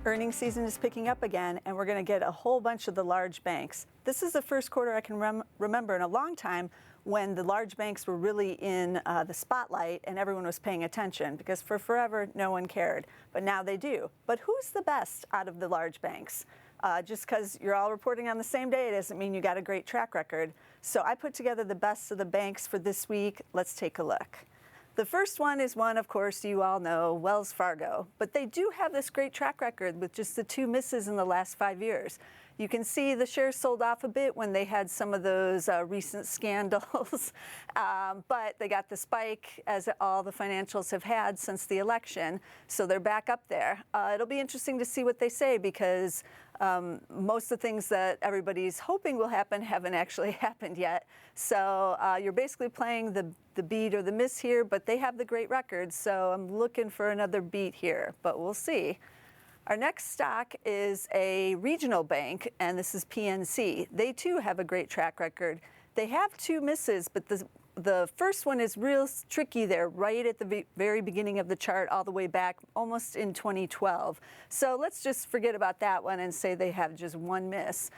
Earnings season is picking up again, and we're going to get a whole bunch of the large banks. This is the first quarter I can remember in a long time when the large banks were really in the spotlight and everyone was paying attention, because for forever no one cared, but now they do. But who's the best out of the large banks? Just because you're all reporting on the same day, it doesn't mean you got a great track record. So I put together the best of the banks for this week. Let's take a look. The first one is one, of course, you all know, Wells Fargo. But they do have this great track record with just the 2 misses in the last 5 years. You can see the shares sold off a bit when they had some of those recent scandals, but they got the spike as all the financials have had since the election, so they're back up there. It'll be interesting to see what they say, because most of the things that everybody's hoping will happen haven't actually happened yet. So you're basically playing the beat or the miss here, but they have the great record, so I'm looking for another beat here, but we'll see. Our next stock is a regional bank, and this is PNC. They too have a great track record. They have 2 misses, but the first one is real tricky there, right at the very beginning of the chart, all the way back almost in 2012. So let's just forget about that one and say they have just 1 miss.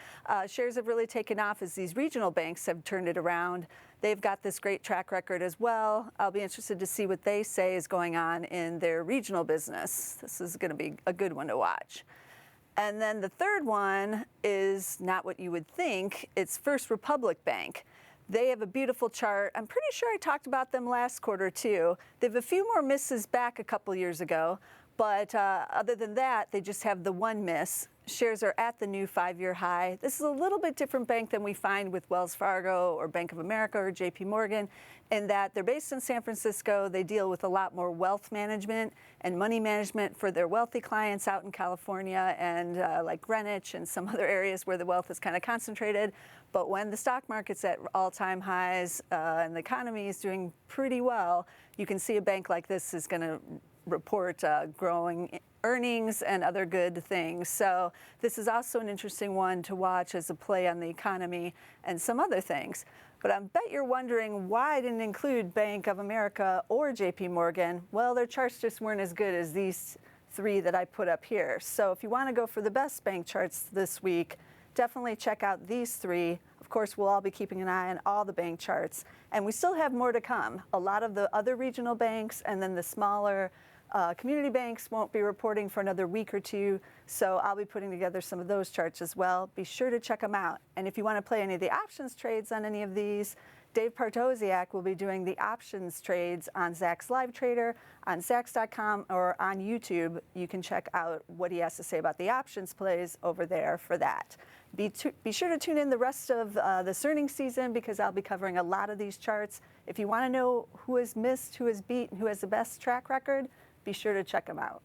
Shares have really taken off as these regional banks have turned it around. They've got this great track record as well. I'll be interested to see what they say is going on in their regional business. This is going to be a good one to watch. And then the third one is not what you would think. It's First Republic Bank. They have a beautiful chart. I'm pretty sure I talked about them last quarter too. They have a few more misses back a couple years ago, but other than that, they just have the 1 miss. Shares are at the new 5-year high. This is a little bit different bank than we find with Wells Fargo or Bank of America or JP Morgan, in that they're based in San Francisco. They deal with a lot more wealth management and money management for their wealthy clients out in California and like Greenwich and some other areas where the wealth is kind of concentrated. But when the stock market's at all-time highs and the economy is doing pretty well, you can see a bank like this is going to report growing earnings and other good things. So this is also an interesting one to watch as a play on the economy and some other things. But I bet you're wondering why I didn't include Bank of America or JP Morgan. Well, their charts just weren't as good as these 3 that I put up here. So if you want to go for the best bank charts this week, definitely check out these 3. Of course, we'll all be keeping an eye on all the bank charts. And we still have more to come. A lot of the other regional banks and then the smaller community banks won't be reporting for another week or 2, so I'll be putting together some of those charts as well. Be sure to check them out. And if you want to play any of the options trades on any of these, Dave Partosiak will be doing the options trades on Zacks Live Trader, on Zacks.com, or on YouTube. You can check out what he has to say about the options plays over there for that. Be sure to tune in the rest of this earnings season, because I'll be covering a lot of these charts. If you want to know who has missed, who has beat, and who has the best track record, be sure to check them out.